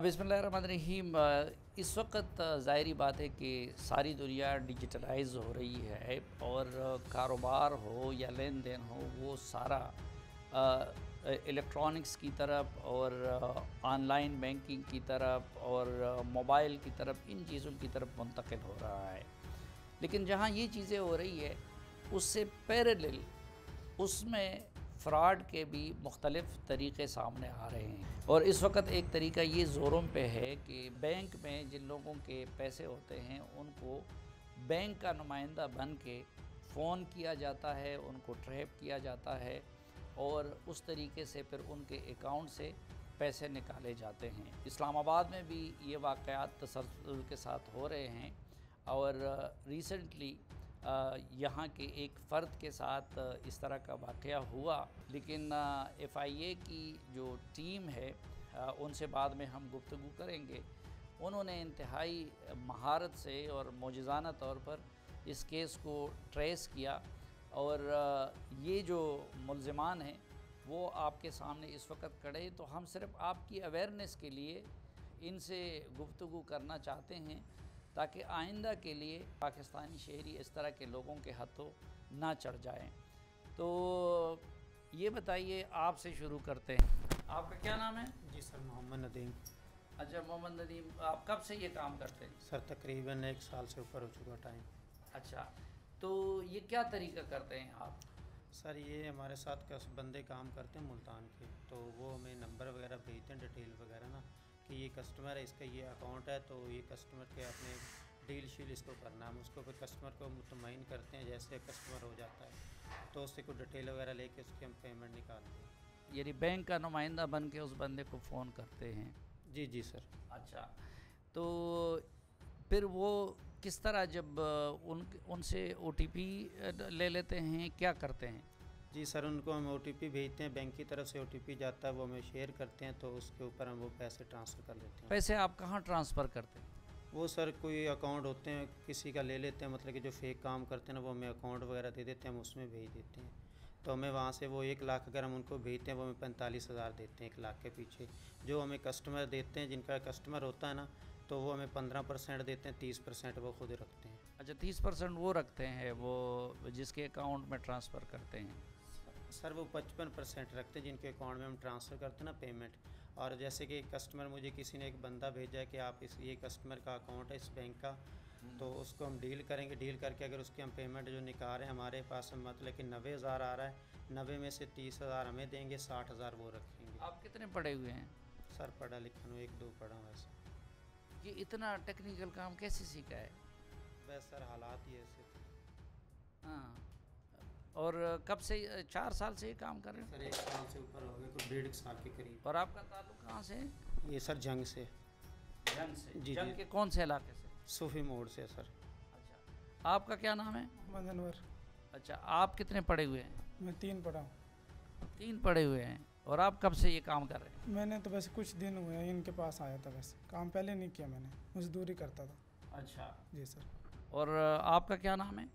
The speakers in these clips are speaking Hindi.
बिस्मिल्लाहिर्रहमानिर्रहीम। इस वक्त ज़ाहिरी बात है कि सारी दुनिया डिजिटलाइज हो रही है और कारोबार हो या लेन देन हो वो सारा इलेक्ट्रॉनिक्स की तरफ और ऑनलाइन बैंकिंग की तरफ और मोबाइल की तरफ, इन चीज़ों की तरफ मुंतकिल हो रहा है। लेकिन जहाँ ये चीज़ें हो रही है उससे पैरेलल उसमें फ़्रॉड के भी मुख्तलिफ़ तरीक़े सामने आ रहे हैं। और इस वक्त एक तरीका ये ज़ोरों पे है कि बैंक में जिन लोगों के पैसे होते हैं उनको बैंक का नुमाइंदा बन के फ़ोन किया जाता है, उनको ट्रैप किया जाता है और उस तरीके से फिर उनके अकाउंट से पैसे निकाले जाते हैं। इस्लामाबाद में भी ये वाक़यात तसल्सल के साथ हो रहे हैं और रिसेंटली यहाँ के एक फ़र्द के साथ इस तरह का वाक़या हुआ। लेकिन FIA की जो टीम है उनसे बाद में हम गुफ्तगू करेंगे। उन्होंने इंतहाई महारत से और मौजज़ाना तौर पर इस केस को ट्रेस किया और ये जो मुल्ज़िमान हैं वो आपके सामने इस वक्त खड़े। तो हम सिर्फ़ आपकी अवेयरनेस के लिए इनसे गुफ्तगू करना चाहते हैं ताकि आइंदा के लिए पाकिस्तानी शहरी इस तरह के लोगों के हाथों ना चढ़ जाएं। तो ये बताइए, आपसे शुरू करते हैं। आपका क्या नाम है? जी सर, मोहम्मद नदीम। अच्छा मोहम्मद नदीम, आप कब से ये काम करते हैं? सर तकरीबन 1 साल से ऊपर हो चुका टाइम। अच्छा, तो ये क्या तरीका करते हैं आप? सर ये हमारे साथ बंदे काम करते हैं मुल्तान के, तो वो हमें नंबर वगैरह भेजते हैं, डिटेल वगैरह ना कि ये कस्टमर है, इसका ये अकाउंट है, तो ये कस्टमर के अपने डील शील इसको करना है। हम उसको फिर कस्टमर को मुतमईन करते हैं। जैसे कस्टमर हो जाता है तो उससे कोई डिटेल वगैरह लेके उसकी हम पेमेंट निकालते हैं। यानी बैंक का नुमाइंदा बन के उस बंदे को फ़ोन करते हैं? जी जी सर। अच्छा, तो फिर वो किस तरह जब उनसे OTP ले लेते हैं, क्या करते हैं? जी सर, उनको हम OTP भेजते हैं, बैंक की तरफ से OTP जाता है, वो हमें शेयर करते हैं, तो उसके ऊपर हम वो पैसे ट्रांसफ़र कर लेते हैं। पैसे आप कहाँ ट्रांसफ़र करते हैं? वो सर कोई अकाउंट होते हैं किसी का ले लेते हैं, मतलब कि जो फेक काम करते हैं ना, वो हमें अकाउंट वगैरह दे देते हैं, हम उसमें भेज देते हैं। तो हमें वहाँ से वो 1 लाख अगर हम उनको भेजते हैं, वो हमें 45,000 देते हैं 1 लाख के पीछे। जो हमें कस्टमर देते हैं, जिनका कस्टमर होता है ना, तो वो हमें 15% देते हैं, 30% वो खुद रखते हैं। अच्छा, 30% वो रखते हैं, वो जिसके अकाउंट में ट्रांसफ़र करते हैं? सर वो 55% रखते हैं जिनके अकाउंट में हम ट्रांसफ़र करते हैं ना पेमेंट। और जैसे कि कस्टमर, मुझे किसी ने एक बंदा भेजा है कि आप ये कस्टमर का अकाउंट है इस बैंक का, तो उसको हम डील करेंगे। डील करके अगर उसकी हम पेमेंट जो निकाल रहे हैं, हमारे पास मतलब कि 90,000 आ रहा है, 90 में से 30,000 हमें देंगे, 60,000 वो रखेंगे। आप कितने पढ़े हुए हैं? सर पढ़ा लिखा हूँ, 1-2 पढ़ा हूँ वैसे। ये इतना टेक्निकल काम कैसे सीखा है? बस सर हालात ही ऐसे थे। हाँ, और कब से? 4 साल से ये काम कर रहे हैं? सर 1 साल से ऊपर हो गए, कुछ 1.5 साल के करीब। और आपका ताल्लुक कहाँ से है? ये सर जंग से। जंग से? जी जंग जी। के कौन से इलाके से? सूफी मोड़ से सर। अच्छा, आपका क्या नाम है? मोहम्मद अनवर। अच्छा, आप कितने पढ़े हुए हैं? मैं 3 पढ़ा हूँ। 3 पढ़े हुए हैं। और आप कब से ये काम कर रहे हैं? मैंने तो बस कुछ दिन हुए हैं, इनके पास आया था, बस काम पहले नहीं किया, मैंने मजदूरी करता था। अच्छा जी सर। और आपका क्या नाम है?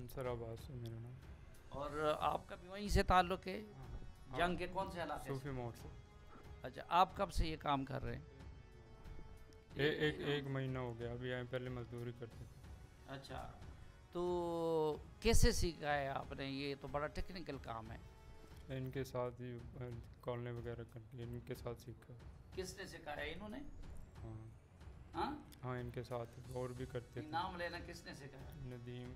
सर अब्बास है मेरा नाम। और आपका भी वहीं से ताल्लुक़ है? जंग के कौन से इलाके सूफी से? मोड़ से। अच्छा, आप कब से ये काम कर रहे हैं? एक महीना हो गया, अभी आए, पहले मजदूरी करते थे। अच्छा, तो कैसे सीखा है आपने? ये तो बड़ा टेक्निकल काम है। इनके साथ ही कॉलने वगैरह करके इनके साथ सीखा। किसने सिखाया? इन्होंने? हाँ हाँ, हाँ, इनके साथ और भी करते थे। नाम लेना, किसने सिखाया? नदीम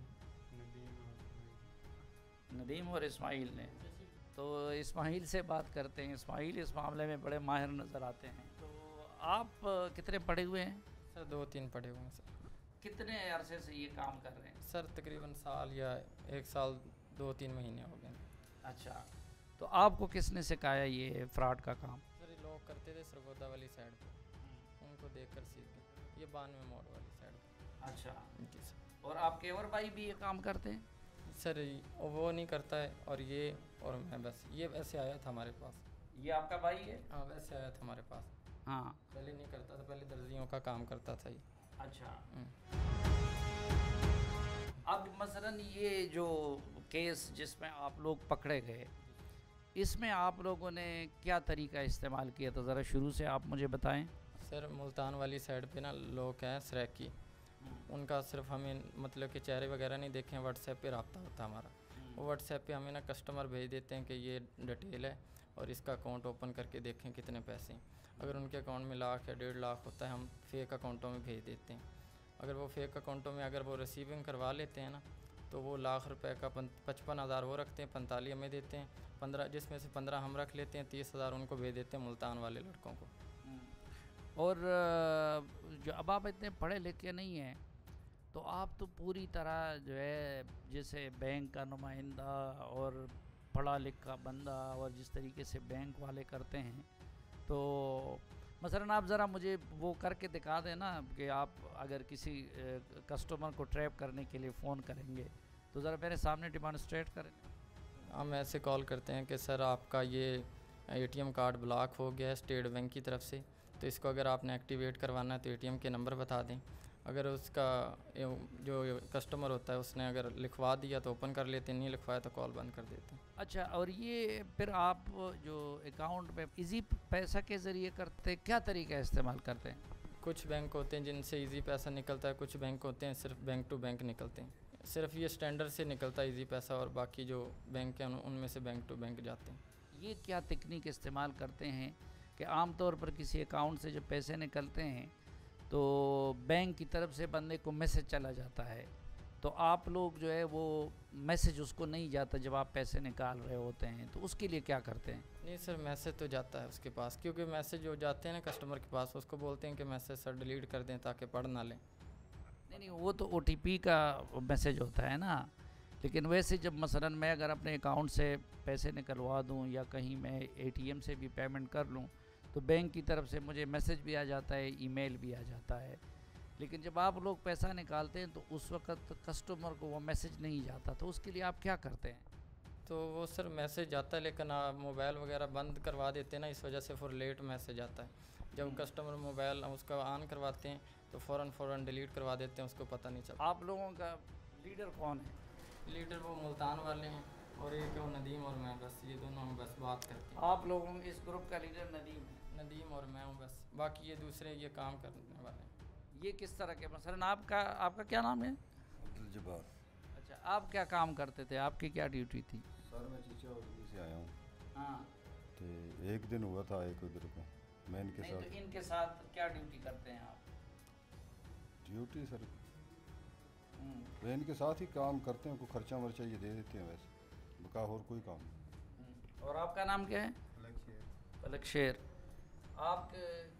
नदीम और इस्माइल ने। तो इस्माइल से बात करते हैं। इस्माइल इस मामले में बड़े माहिर नज़र आते हैं। तो आप कितने पढ़े हुए हैं? सर 2-3 पढ़े हुए हैं सर। कितने अरसे से ये काम कर रहे हैं? सर तकरीबन साल या 1 साल 2-3 महीने हो गए। अच्छा, तो आपको किसने सिखाया ये फ्रॉड का काम? सर ये लोग करते थे सरगोदा वाली साइड पे, उनको देखकर सीख गए। ये 92 मोड़ वाली साइड पे। अच्छा जी सर। और आपके और भाई भी ये काम करते हैं? सर वो नहीं करता है, और ये और मैं, बस ये वैसे आया था हमारे पास। ये आपका भाई है? हाँ वैसे आया था हमारे पास। हाँ। पहले नहीं करता था, पहले दर्जियों का काम करता था ये। अच्छा, अब मसलन ये जो केस जिसमें आप लोग पकड़े गए, इसमें आप लोगों ने क्या तरीका इस्तेमाल किया था? ज़रा शुरू से आप मुझे बताएं। सर मुल्तान वाली साइड पे ना लोग हैं सराकी, उनका सिर्फ हमें मतलब कि चेहरे वगैरह नहीं देखे, व्हाट्सएप पे रब्ता होता है हमारा। वो व्हाट्सएप पे हमें ना कस्टमर भेज देते हैं कि ये डिटेल है और इसका अकाउंट ओपन करके देखें कितने पैसे हैं। अगर उनके अकाउंट में लाख या 1.5 लाख होता है, हम फेक अकाउंटों में भेज देते हैं। अगर वो फेक अकाउंटों में अगर वो रिसीविंग करवा लेते हैं ना, तो वो लाख रुपए का 55,000 वो रखते हैं, 45 हमें देते हैं, 15 जिसमें से 15 हम रख लेते हैं, 30,000 उनको भेज देते हैं मुल्तान वाले लड़कों को। और जो अब आप इतने पढ़े लिखे नहीं हैं, तो आप तो पूरी तरह जो है जैसे बैंक का नुमाइंदा और पढ़ा लिखा बंदा और जिस तरीके से बैंक वाले करते हैं, तो मसलन आप ज़रा मुझे वो करके दिखा दें ना कि आप अगर किसी कस्टमर को ट्रैप करने के लिए फ़ोन करेंगे तो ज़रा मेरे सामने डिमॉन्स्ट्रेट करें। हम ऐसे कॉल करते हैं कि सर आपका ये एटीएम कार्ड ब्लॉक हो गया है स्टेट बैंक की तरफ से, तो इसको अगर आपने एक्टिवेट करवाना है तो एटीएम के नंबर बता दें। अगर उसका जो कस्टमर होता है उसने अगर लिखवा दिया तो ओपन कर लेते हैं, नहीं लिखवाया तो कॉल बंद कर देते हैं। अच्छा, और ये फिर आप जो अकाउंट में इजी पैसा के ज़रिए करते, क्या तरीका इस्तेमाल करते हैं? कुछ बैंक होते हैं जिनसे इजी पैसा निकलता है, कुछ बैंक होते हैं सिर्फ बैंक टू बैंक निकलते हैं। सिर्फ ये स्टैंडर्ड से निकलता है इजी पैसा, और बाकी जो बैंक हैं उनमें से बैंक टू बैंक जाते हैं। ये क्या तकनीक इस्तेमाल करते हैं कि आम तौर पर किसी अकाउंट से जब पैसे निकलते हैं तो बैंक की तरफ से बंदे को मैसेज चला जाता है, तो आप लोग जो है वो मैसेज उसको नहीं जाता जब आप पैसे निकाल रहे होते हैं, तो उसके लिए क्या करते हैं? नहीं सर, मैसेज तो जाता है उसके पास, क्योंकि मैसेज जो जाते हैं ना कस्टमर के पास, उसको बोलते हैं कि मैसेज सर डिलीट कर दें ताकि पढ़ ना लें। नहीं, वो तो OTP का मैसेज होता है ना, लेकिन वैसे जब मसलन मैं अगर अपने अकाउंट से पैसे निकलवा दूं या कहीं मैं ATM से भी पेमेंट कर लूं तो बैंक की तरफ से मुझे मैसेज भी आ जाता है, ईमेल भी आ जाता है, लेकिन जब आप लोग पैसा निकालते हैं तो उस वक्त कस्टमर को वो मैसेज नहीं जाता, तो उसके लिए आप क्या करते हैं? तो वो सर मैसेज जाता है, लेकिन आप मोबाइल वगैरह बंद करवा देते हैं ना, इस वजह से फिर लेट मैसेज आता है। जब कस्टमर मोबाइल उसका ऑन करवाते हैं तो फ़ौरन डिलीट करवा देते हैं, उसको पता नहीं चलता। आप लोगों का लीडर कौन है? लीडर वो मुल्तान वाले हैं और एक है वो नदीम और मैं, बस ये दोनों हम बस बात करते हैं। आप लोगों इस ग्रुप का लीडर नदीम है? नदीम और मैं हूँ बस, बाकी ये दूसरे ये काम करने वाले हैं। ये किस तरह के, मसलन आपका क्या नाम है? अब्दुल जब्बार। अच्छा, आप क्या काम करते थे, आपकी क्या ड्यूटी थी? सर मैं चीचा उर्दू से आया हूँ, हाँ, तो एक दिन हुआ था एक उधर को, मैं इनके नहीं साथ तो इनके साथ क्या ड्यूटी करते हैं आप? ड्यूटी सर मैं इनके साथ ही काम करते हैं, कोई खर्चा वर्चा ये दे देते हैं, वैसे बका और कोई काम नहीं। और आपका नाम क्या है? पलक शेर। आप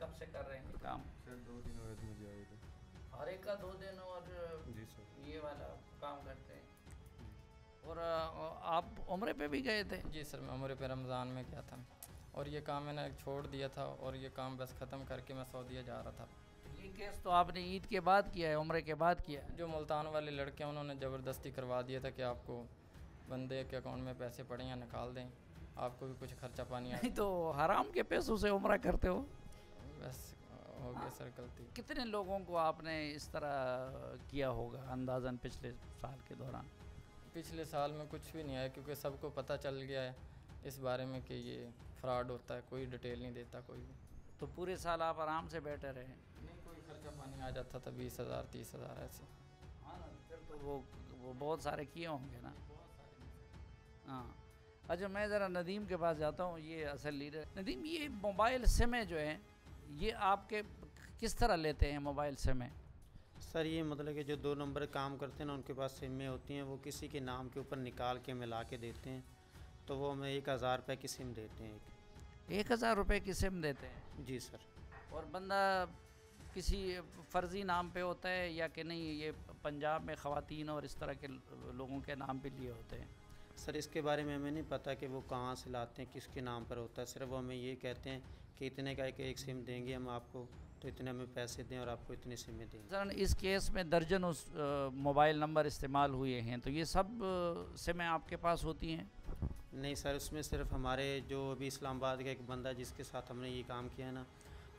कब से कर रहे हैं ये काम? सर 2 दिन हुए थे मुझे आए थे। हर एक का 2 दिन, और जी सर। ये वाला काम करते हैं। और आप उम्रे पे भी गए थे? जी सर, मैं उम्र पे रमज़ान में गया था और ये काम मैंने छोड़ दिया था, और ये काम बस ख़त्म करके मैं सऊदीया जा रहा था। ये केस तो आपने ईद के बाद किया है, उम्रे के बाद किया है? जो मुल्तान वाले लड़के हैं उन्होंने ज़बरदस्ती करवा दिया था कि आपको बंदे के अकाउंट में पैसे पड़े या निकाल दें, आपको भी कुछ खर्चा पानी नहीं तो हराम के पैसों से उम्रा करते हो? बस हो गया सर गलती। कितने लोगों को आपने इस तरह किया होगा अंदाज़न पिछले साल के दौरान? पिछले साल में कुछ भी नहीं आया, क्योंकि सबको पता चल गया है इस बारे में कि ये फ्रॉड होता है, कोई डिटेल नहीं देता कोई भी। तो पूरे साल आप आराम से बैठे रहे? नहीं, कोई खर्चा पानी आ जाता था 20,000 30,000 ऐसे। हाँ ना, फिर तो वो बहुत सारे किए होंगे ना। हाँ, अच्छा मैं ज़रा नदीम के पास जाता हूँ, ये असल लीडर। नदीम, ये मोबाइल सिमें जो हैं ये आपके किस तरह लेते हैं मोबाइल सिमें? सर ये मतलब कि जो 2 नंबर काम करते हैं ना, उनके पास सिमें होती हैं, वो किसी के नाम के ऊपर निकाल के मिला के देते हैं, तो वो हमें 1,000 रुपये की सिम देते हैं। 1,000 रुपये की सिम देते हैं? जी सर। और बंदा किसी फ़र्ज़ी नाम पे होता है या कि नहीं, ये पंजाब में ख़वातीन और इस तरह के लोगों के नाम पे लिए होते हैं? सर इसके बारे में हमें नहीं पता कि वो कहाँ से लाते हैं, किसके नाम पर होता है। सिर्फ वो हमें ये कहते हैं कि इतने का एक सिम देंगे हम आपको, तो इतने हमें पैसे दें और आपको इतनी सिमें देंगे। सर इस केस में दर्जन उस मोबाइल नंबर इस्तेमाल हुए हैं, तो ये सब सिमें आपके पास होती हैं? नहीं सर, उसमें सिर्फ हमारे जो अभी इस्लामाबाद का एक बंदा जिसके साथ हमने ये काम किया ना,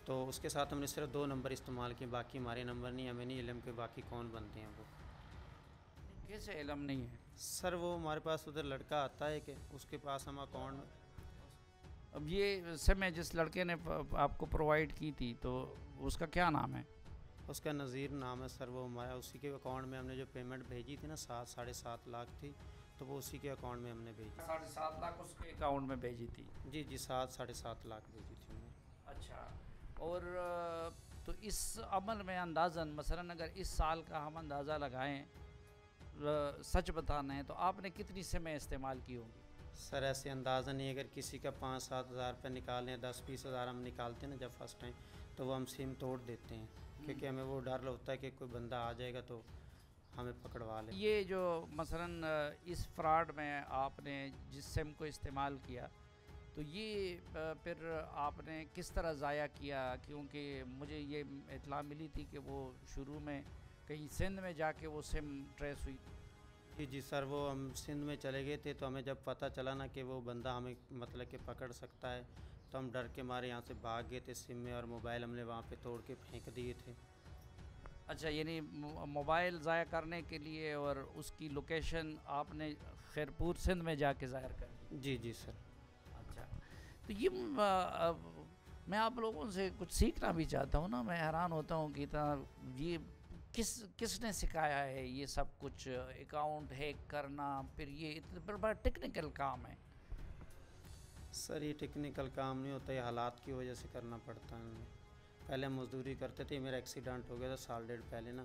तो उसके साथ हमने सिर्फ 2 नंबर इस्तेमाल किए, बाकी हमारे नंबर नहीं, हमें नहीं इल्म के बाकी कौन बनते हैं वो। कैसे इल्म नहीं है? सर वो हमारे पास उधर लड़का आता है कि उसके पास हम अकाउंट में। अब ये सिमें जिस लड़के ने आपको प्रोवाइड की थी, तो उसका क्या नाम है? उसका नज़ीर नाम है सर। वो हमारा उसी के अकाउंट में हमने जो पेमेंट भेजी थी ना 7-7.5 लाख थी, तो वो उसी के अकाउंट में हमने भेजी। 7.5 लाख उसके अकाउंट में भेजी थी? जी 7-7.5 लाख भेजी थी हमने। अच्छा। और तो इस अमल में अंदाज़न मसलन अगर इस साल का हम अंदाज़ा लगाएं, सच बताना है तो आपने कितनी सिमें इस्तेमाल की होंगी? सर ऐसे अंदाज़ा नहीं, अगर किसी का 5-7 हज़ार रुपये निकालें, 10-20 हज़ार हम निकालते हैं ना जब फर्स्ट टाइम, तो वो हम सिम तोड़ देते हैं, क्योंकि हमें वो डर होता है कि कोई बंदा आ जाएगा तो हमें पकड़वा ले। ये जो मसलन इस फ्रॉड में आपने जिस सिम को इस्तेमाल किया, तो ये फिर आपने किस तरह ज़ाया किया? क्योंकि मुझे ये इत्तला मिली थी कि वो शुरू में कहीं सिंध में जाके वो सिम ट्रेस हुई। जी सर, वो हम सिंध में चले गए थे, तो हमें जब पता चला ना कि वो बंदा हमें मतलब कि पकड़ सकता है, तो हम डर के मारे यहाँ से भाग गए थे। सिम में और मोबाइल हमने वहाँ पे तोड़ के फेंक दिए थे। अच्छा, यानी मोबाइल ज़ाया करने के लिए और उसकी लोकेशन आपने खैरपुर सिंध में जाके ज़ाहिर कर दी? जी सर। अच्छा, तो ये मैं आप लोगों से कुछ सीखना भी चाहता हूँ ना। मैं हैरान होता हूँ कि इतना ये किसने सिखाया है ये सब कुछ, अकाउंट हैक करना, फिर ये इतना बड़ा टेक्निकल काम है। सर ये टेक्निकल काम नहीं होता, ये हालात की वजह से करना पड़ता है हमें। पहले हम मजदूरी करते थे, मेरा एक्सीडेंट हो गया था 1.5 साल पहले ना,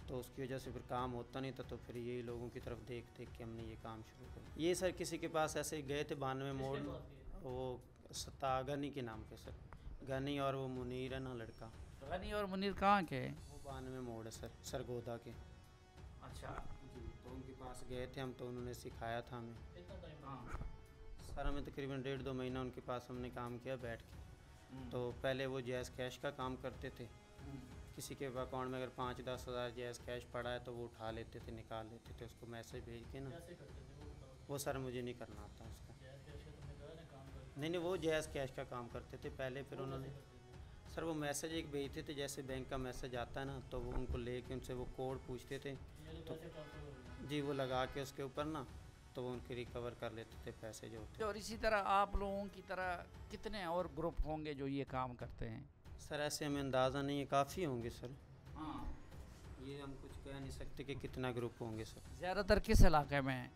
तो उसकी वजह से फिर काम होता नहीं था, तो फिर यही लोगों की तरफ देख देख के हमने ये काम शुरू किया। ये सर किसी के पास ऐसे ही गए थे 92 मोड़, वो गनी के नाम पे सर, गनी और वो मुनीर है ना लड़का। गनी और मुनीर कहाँ के? वो 92 मोड़ है सर, सरगोदा के। अच्छा जी, तो उनके पास गए थे हम, तो उन्होंने सिखाया था हमें। हाँ। सर हमें तकरीबन 1.5-2 महीना उनके पास हमने काम किया बैठ के। तो पहले वो जैज़ कैश का काम करते थे, किसी के अकाउंट में अगर 5-10 हज़ार जैज़ कैश पड़ा है तो वो उठा लेते थे, निकाल लेते थे, उसको मैसेज भेज के ना। वो सर मुझे नहीं करना आता उसका। नहीं, वो जैज़ कैश का काम करते थे पहले, फिर उन्होंने सर वो मैसेज एक भेजते थे, जैसे बैंक का मैसेज आता है ना, तो वो उनको लेके उनसे वो कोड पूछते थे, तो जी वो लगा के उसके ऊपर ना, तो वो उनके रिकवर कर लेते थे पैसे जो होते। और इसी तरह आप लोगों की तरह कितने और ग्रुप होंगे जो ये काम करते हैं? सर ऐसे हमें अंदाज़ा नहीं है, काफ़ी होंगे सर। हाँ। ये हम कुछ कह नहीं सकते कि कितना ग्रुप होंगे सर। ज़्यादातर किस इलाके में है?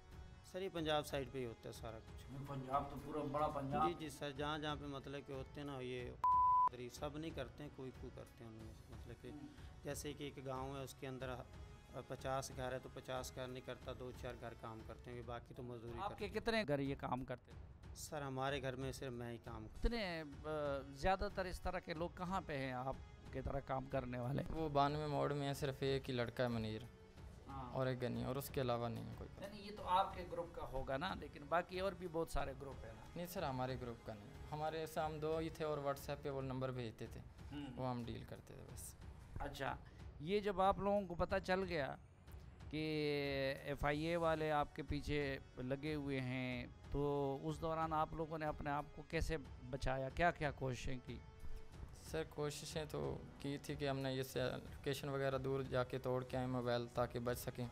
सर ये पंजाब साइड पे ही होता है सारा कुछ। पंजाब तो पूरा बड़ा पंजाब। जी सर, जहाँ जहाँ पे मतलब कि होते हैं ना, ये सब नहीं करते हैं, कोई करते हैं उनमें से। मतलब कि जैसे कि एक गांव है, उसके अंदर 50 घर है, तो 50 घर नहीं करता, 2-4 घर काम करते हैं, बाकी तो मजदूरी आपके करते हैं। कितने घर ये काम करते हैं? सर हमारे घर में सिर्फ मैं ही काम करता कितने ज़्यादातर इस तरह के लोग कहाँ पे हैं आपके तरह काम करने वाले? वो 92 मोड़ में है, सिर्फ एक ही लड़का है मुनीर और एक गनी, और उसके अलावा नहीं है कोई। नहीं, ये तो आपके ग्रुप का होगा ना, लेकिन बाकी और भी बहुत सारे ग्रुप है ना? नहीं सर, हमारे ग्रुप का नहीं, हमारे ऐसा हम 2 ही थे, और व्हाट्सएप पे वो नंबर भेजते थे, वो हम डील करते थे बस। अच्छा, ये जब आप लोगों को पता चल गया कि FIA वाले आपके पीछे लगे हुए हैं, तो उस दौरान आप लोगों ने अपने आप को कैसे बचाया, क्या क्या कोशिशें की? सर कोशिशें तो की थी कि हमने ये लोकेशन वगैरह दूर जाके तोड़ के आए मोबाइल, ताकि बच सकें,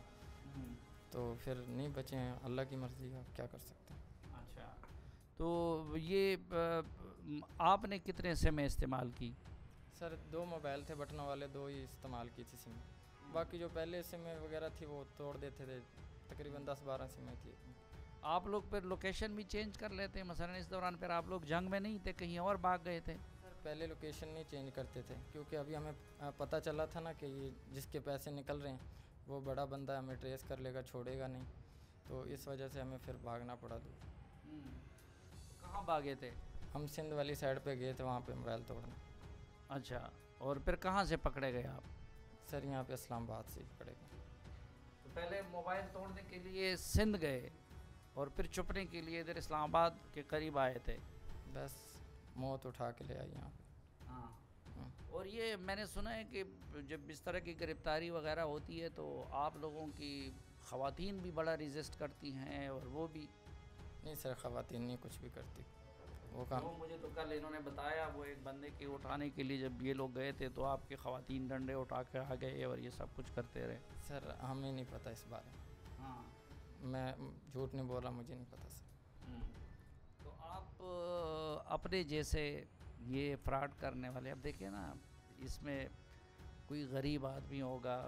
तो फिर नहीं बचे हैं, अल्लाह की मर्ज़ी है, क्या कर सकते हैं। अच्छा, तो ये आपने कितने सिम इस्तेमाल की? सर 2 मोबाइल थे बटनों वाले, 2 ही इस्तेमाल की थी सिम, बाकी जो पहले सिम वगैरह थी वो तोड़ देते थे, तकरीबन 10-12 सिमें थी। आप लोग फिर लोकेशन भी चेंज कर लेते हैं? मसलन इस दौरान फिर आप लोग जंग में नहीं थे, कहीं और भाग गए थे? सर पहले लोकेशन नहीं चेंज करते थे, क्योंकि अभी हमें पता चला था ना कि ये जिसके पैसे निकल रहे हैं वो बड़ा बंदा हमें ट्रेस कर लेगा, छोड़ेगा नहीं, तो इस वजह से हमें फिर भागना पड़ा दूर। कहाँ भागे थे? हम सिंध वाली साइड पे गए थे, वहाँ पे मोबाइल तोड़ने। अच्छा, और फिर कहाँ से पकड़े गए आप? सर यहाँ पे इस्लामाबाद से ही पकड़े गए। तो पहले मोबाइल तोड़ने के लिए सिंध गए और फिर छुपने के लिए इधर इस्लामाबाद के करीब आए थे? बस मौत उठा के ले आई यहाँ पे। हाँ। और ये मैंने सुना है कि जब इस तरह की गिरफ्तारी वगैरह होती है तो आप लोगों की ख़वातीन भी बड़ा रेजिस्ट करती हैं, और वो भी? नहीं सर, ख़वातीन नहीं कुछ भी करती, वो काम। वो मुझे तो कल इन्होंने बताया, वो एक बंदे के उठाने के लिए जब ये लोग गए थे तो आपके ख़वातीन डंडे उठा के आ गए और ये सब कुछ करते रहे। सर हमें नहीं पता इस बारे में। हाँ, मैं झूठ नहीं बोला, मुझे नहीं पता सर। तो आप अपने जैसे ये फ्रॉड करने वाले, अब देखिए ना, इसमें कोई गरीब आदमी होगा,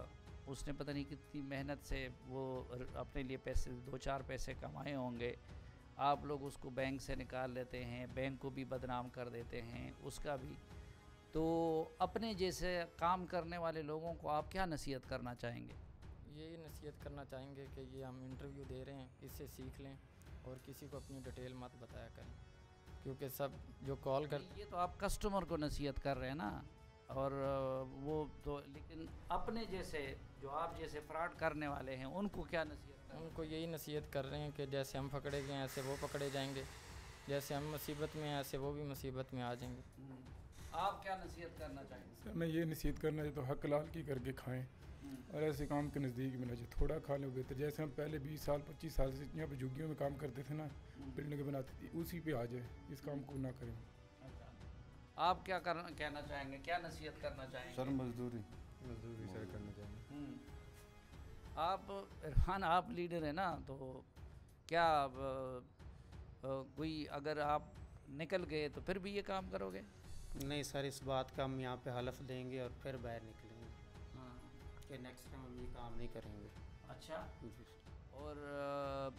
उसने पता नहीं कितनी मेहनत से वो अपने लिए पैसे 2-4 पैसे कमाए होंगे, आप लोग उसको बैंक से निकाल लेते हैं, बैंक को भी बदनाम कर देते हैं, उसका भी। तो अपने जैसे काम करने वाले लोगों को आप क्या नसीहत करना चाहेंगे? यही नसीहत करना चाहेंगे कि ये हम इंटरव्यू दे रहे हैं, इससे सीख लें और किसी को अपनी डिटेल मत बताया करें, क्योंकि सब जो कॉल कर ये तो आप कस्टमर को नसीहत कर रहे हैं ना, और वो तो, लेकिन अपने जैसे जो आप जैसे फ्रॉड करने वाले हैं उनको क्या नसीहत करें? उनको यही नसीहत कर रहे हैं कि जैसे हम पकड़े गए हैं ऐसे वो पकड़े जाएंगे, जैसे हम मुसीबत में हैं ऐसे वो भी मुसीबत में आ जाएंगे। आप क्या नसीहत करना चाहेंगे? सर मैं ये नसीहत करना चाहता हूँ, हक लाल की करके खाएं और ऐसे काम के नज़दीक में ना जाए, थोड़ा खा लें बेहतर। जैसे हम पहले 20 साल 25 साल से यहाँ पे झुग्गियों में काम करते थे ना, बिल्डिंग बनाती थी, उसी पे आ जाए, इस काम को ना करें। आप क्या कहना चाहेंगे, क्या नसीहत करना चाहेंगे? सर मजदूरी सर करना चाहिए। आप इरफान, आप लीडर हैं ना, तो क्या कोई अगर आप निकल गए तो फिर भी ये काम करोगे? नहीं सर, इस बात का हम यहाँ पे हलफ देंगे और फिर बाहर निकलेंगे कि नेक्स्ट टाइम हम ये काम नहीं करेंगे। अच्छा, जी। और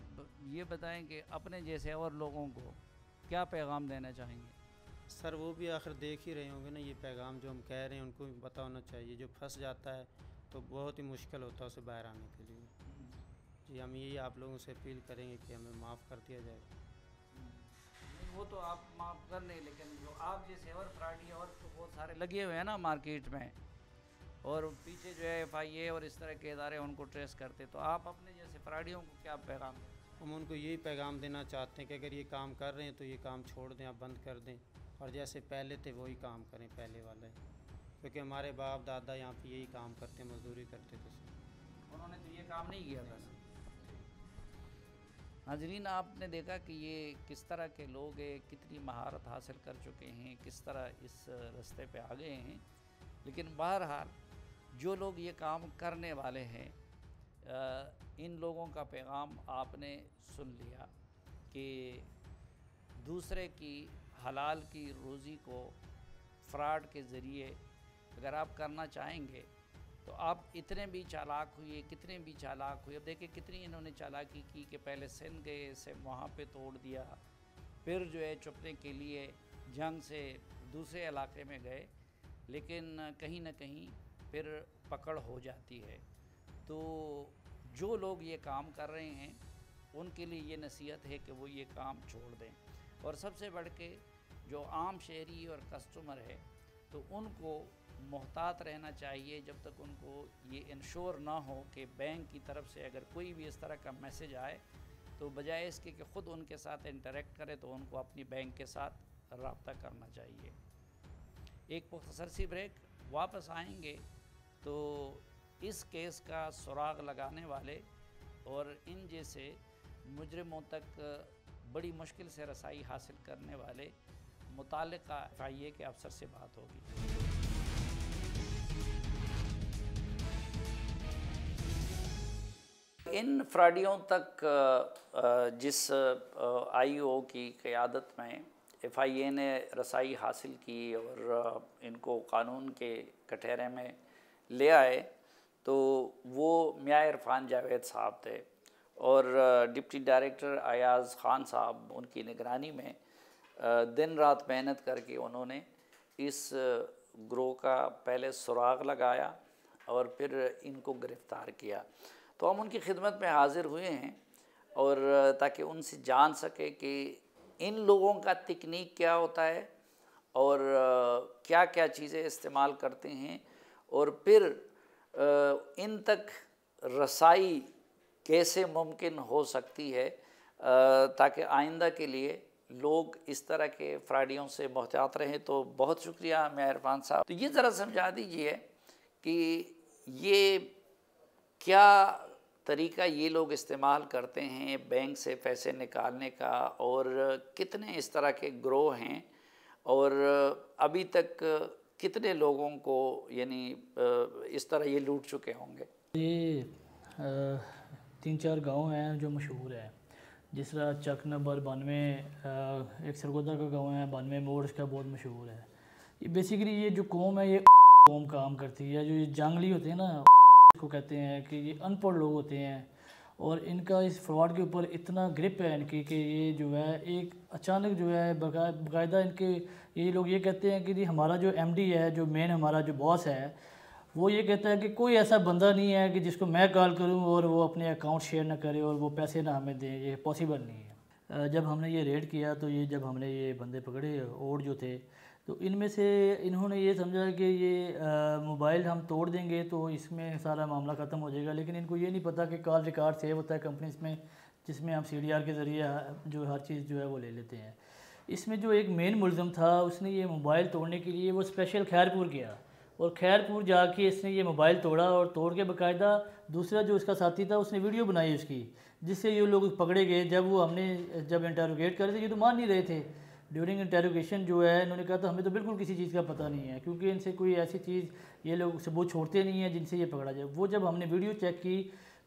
ये बताएं कि अपने जैसे और लोगों को क्या पैगाम देना चाहेंगे? सर वो भी आखिर देख ही रहे होंगे ना ये पैगाम जो हम कह रहे हैं, उनको भी पता होना चाहिए। जो फंस जाता है तो बहुत ही मुश्किल होता है उसे बाहर आने के लिए। जी, हम यही आप लोगों से अपील करेंगे कि हमें माफ़ कर दिया जाए। नहीं, वो तो आप माफ़ कर लें, लेकिन जो आप जैसे और फ्रॉडी और तो बहुत सारे लगे हुए हैं ना मार्केट में, और पीछे जो है FIA और इस तरह के इदारे उनको ट्रेस करते, तो आप अपने जैसे फ्रॉडियों को क्या पैगाम दें? हम उनको यही पैगाम देना चाहते हैं कि अगर ये काम कर रहे हैं तो ये काम छोड़ दें, आप बंद कर दें, और जैसे पहले थे वही काम करें पहले वाला, क्योंकि हमारे बाप दादा यहाँ पे यही काम करते, मजदूरी करते थे। उन्होंने तो ये काम नहीं किया था। नाज़रीन, आपने देखा कि ये किस तरह के लोग हैं, कितनी महारत हासिल कर चुके हैं, किस तरह इस रास्ते पे आ गए हैं। लेकिन बहरहाल जो लोग ये काम करने वाले हैं, इन लोगों का पैगाम आपने सुन लिया कि दूसरे की हलाल की रोज़ी को फ्रॉड के ज़रिए अगर आप करना चाहेंगे तो आप इतने भी चालाक हुए, कितने भी चालाक हुए। अब देखिए कितनी इन्होंने चालाकी की कि पहले सिंध गए, से वहाँ पे तोड़ दिया, फिर जो है छुपने के लिए जंग से दूसरे इलाके में गए, लेकिन कहीं ना कहीं फिर पकड़ हो जाती है। तो जो लोग ये काम कर रहे हैं उनके लिए ये नसीहत है कि वो ये काम छोड़ दें, और सबसे बढ़ के जो आम शहरी और कस्टमर है तो उनको मोहतात रहना चाहिए जब तक उनको ये इंश्योर ना हो कि बैंक की तरफ से अगर कोई भी इस तरह का मैसेज आए तो बजाय इसके कि ख़ुद उनके साथ इंटरेक्ट करे तो उनको अपनी बैंक के साथ रब्ता करना चाहिए। एक मुख्तसर सी ब्रेक, वापस आएंगे तो इस केस का सुराग लगाने वाले और इन जैसे मुजरिमों तक बड़ी मुश्किल से रसाई हासिल करने वाले मुताल्लिका FIA के अफसर से बात होगी। इन फ्रॉडियों तक जिस IO की क़यादत में FIA ने रसाई हासिल की और इनको कानून के कटहरे में ले आए, तो वो मियां इरफान जावेद साहब थे और डिप्टी डायरेक्टर अयाज़ ख़ान साहब उनकी निगरानी में दिन रात मेहनत करके उन्होंने इस ग्रोह का पहले सुराग लगाया और फिर इनको गिरफ़्तार किया। तो हम उनकी खिदमत में हाज़िर हुए हैं और ताकि उनसे जान सके कि इन लोगों का तकनीक क्या होता है और क्या क्या चीज़ें इस्तेमाल करते हैं, और फिर इन तक रसाई कैसे मुमकिन हो सकती है, ताकि आइंदा के लिए लोग इस तरह के फ्रॉडियों से मोहतात रहें। तो बहुत शुक्रिया मियां इरफान साहब। तो ये ज़रा समझा दीजिए कि ये क्या तरीका ये लोग इस्तेमाल करते हैं बैंक से पैसे निकालने का, और कितने इस तरह के ग्रोह हैं, और अभी तक कितने लोगों को यानी इस तरह ये लूट चुके होंगे। ये 3-4 गांव हैं जो मशहूर है, जिस तरह चक नंबर 92 एक सरगोदा का गांव है, 92 मोड़, इसका बहुत मशहूर है। ये बेसिकली ये जो कौम है ये कौम काम करती है, जो ये जंगली होते हैं ना को कहते हैं कि ये अनपढ़ लोग होते हैं और इनका इस फ्रॉड के ऊपर इतना ग्रिप है इनकी कि ये जो है एक अचानक जो है बाकायदा इनके ये लोग ये कहते हैं कि जी हमारा जो एमडी है, जो मेन हमारा जो बॉस है, वो ये कहता है कि कोई ऐसा बंदा नहीं है कि जिसको मैं कॉल करूं और वो अपने अकाउंट शेयर ना करे और वो पैसे ना हमें दे, ये पॉसिबल नहीं है। जब हमने ये रेड किया तो ये जब हमने ये बंदे पकड़े और जो थे, तो इनमें से इन्होंने ये समझा कि ये मोबाइल हम तोड़ देंगे तो इसमें सारा मामला ख़त्म हो जाएगा, लेकिन इनको ये नहीं पता कि कॉल रिकॉर्ड सेव होता है कंपनीज में, जिसमें हम CDR के ज़रिए जो हर चीज़ जो है वो ले लेते हैं। इसमें जो एक मेन मुलज़म था, उसने ये मोबाइल तोड़ने के लिए वो स्पेशल खैरपुर गया और खैरपुर जाके इसने ये मोबाइल तोड़ा और तोड़ के बाकायदा दूसरा जो उसका साथी था उसने वीडियो बनाई उसकी, जिससे ये लोग पकड़े गए। जब इंटरोगेट कर रहे थे ये तो मान नहीं रहे थे। ड्यूरिंग इंटरोगेशन जो है इन्होंने कहा था हमें तो बिल्कुल किसी चीज़ का पता नहीं है, क्योंकि इनसे कोई ऐसी चीज़ ये लोग सबूत छोड़ते नहीं हैं जिनसे ये पकड़ा जाए। वो जब हमने वीडियो चेक की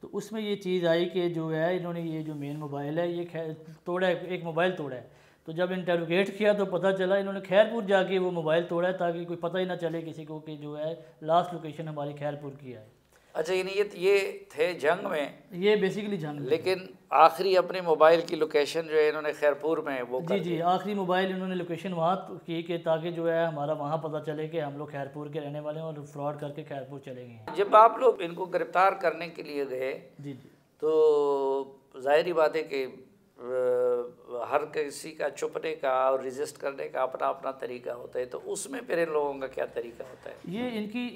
तो उसमें ये चीज़ आई कि जो है इन्होंने ये जो मेन मोबाइल है ये तोड़ा है, एक मोबाइल तोड़ा है। तो जब इंटरोगेट किया तो पता चला इन्होंने खैरपुर जाके वो मोबाइल तोड़ा है ताकि कोई पता ही ना चले किसी को कि जो है लास्ट लोकेशन हमारी खैरपुर की है। अच्छा, यानी ये थे जंग में, ये बेसिकली जंग, लेकिन आखिरी अपनी मोबाइल की लोकेशन जो है इन्होंने खैरपुर में वो जी आखिरी मोबाइल इन्होंने लोकेशन वहाँ की कि ताकि जो है हमारा वहाँ पता चले कि हम लोग खैरपुर के रहने वाले हैं और फ्रॉड करके खैरपुर चले गए हैं। जब आप लोग इनको गिरफ्तार करने के लिए गए जी तो जाहिर बात है कि हर किसी का छुपने का और रजिस्ट करने का अपना अपना तरीका होता है, तो उसमें फिर इन लोगों का क्या तरीका होता है? ये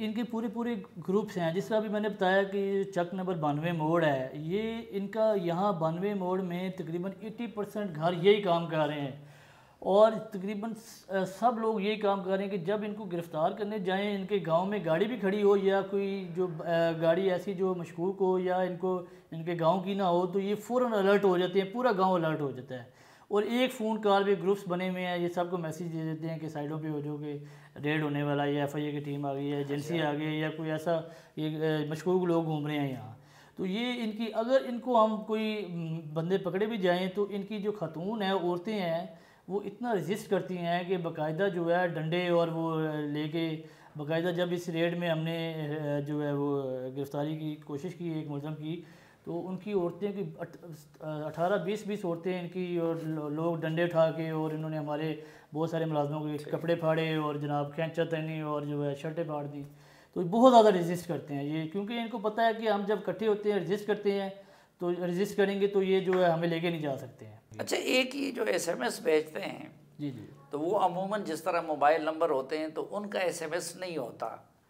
इनकी पूरे ग्रुप्स हैं। जिस तरह अभी मैंने बताया कि चक नंबर 92 मोड़ है, ये इनका यहाँ 92 मोड़ में तकरीबन 80% घर यही काम कर रहे हैं और तकरीबन सब लोग यही काम कर रहे हैं कि जब इनको गिरफ़्तार करने जाएं, इनके गांव में गाड़ी भी खड़ी हो या कोई जो गाड़ी ऐसी जो मशकूक हो या इनके गांव की ना हो, तो ये फ़ौरन अलर्ट हो जाते हैं, पूरा गांव अलर्ट हो जाता है। और एक फ़ोन कॉल पे ग्रुप्स बने हुए हैं, ये सबको मैसेज दे देते हैं कि साइडों पे हो जो कि रेड होने वाला है, या FIA की टीम आ गई है, एजेंसी आ गई है, या कोई ऐसा ये मशकूक लोग घूम रहे हैं यहाँ। तो ये इनकी अगर इनको हम कोई बंदे पकड़े भी जाएँ तो इनकी जो खातून है, औरतें हैं, वो इतना रजिस्ट करती हैं कि बाकायदा जो है डंडे और वो लेके बाकायदा जब इस रेड में हमने जो है वो गिरफ़्तारी की कोशिश की एक मुलज़म की, तो उनकी औरतें की 18-20 औरतें इनकी और लोग डंडे उठा के और इन्होंने हमारे बहुत सारे मुलाजमों के कपड़े फाड़े और जनाब खैंचा तनी और जो है शर्टें फाड़ दी। तो बहुत ज़्यादा रजिस्ट करते हैं ये, क्योंकि इनको पता है कि हम जब इकट्ठे होते हैं रजिस्ट करते हैं तो रजिस्ट करेंगे तो ये जो है हमें लेके नहीं जा सकते हैं। अच्छा, एक ये जो SMS भेजते हैं जी तो वो अमूमन जिस तरह मोबाइल नंबर होते हैं तो उनका SMS नहीं होता,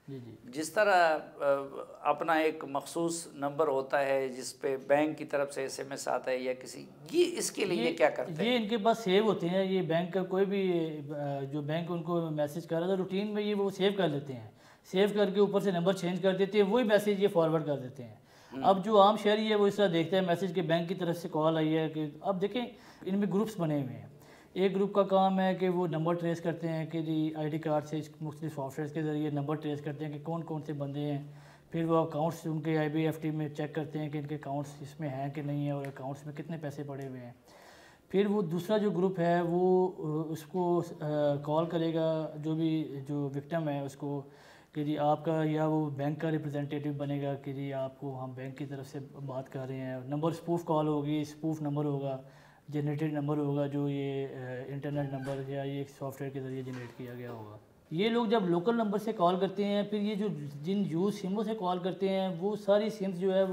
जी जिस तरह अपना एक मखसूस नंबर होता है जिस पे बैंक की तरफ से SMS आता है या किसी, ये इसके लिए क्या करते हैं? ये इनके पास सेव होते हैं, ये बैंक का कोई भी जो बैंक उनको मैसेज कर रहा था रूटीन में ये वो सेव कर लेते हैं, सेव करके ऊपर से नंबर चेंज कर देते हैं, वही मैसेज ये फॉरवर्ड कर देते हैं। अब जो आम शहरी है वो इस तरह देखता है मैसेज के बैंक की तरफ से कॉल आई है कि अब देखें इनमें ग्रुप्स बने हुए हैं। एक ग्रुप का काम है कि वो नंबर ट्रेस करते हैं कि जी ID कार्ड से मुख्तलिफ सॉफ्टवेयर के ज़रिए नंबर ट्रेस करते हैं कि कौन कौन से बंदे हैं, फिर वो अकाउंट्स उनके IBFT में चेक करते हैं कि इनके अकाउंट्स इसमें हैं कि नहीं है और अकाउंट्स में कितने पैसे पड़े हुए हैं। फिर वो दूसरा जो ग्रुप है वो उसको कॉल करेगा जो विक्टिम है उसको कि जी आपका, या वो बैंक का रिप्रेजेंटेटिव बनेगा कि जी आपको हम बैंक की तरफ से बात कर रहे हैं। नंबर स्पूफ कॉल होगी, स्पूफ नंबर होगा, जनरेटेड नंबर होगा जो ये इंटरनेट नंबर या ये सॉफ्टवेयर के ज़रिए जनरेट किया गया होगा। ये लोग जब लोकल नंबर से कॉल करते हैं, फिर ये जो जिन यूज़ सिमों से कॉल करते हैं वो सारी सिम्स जो है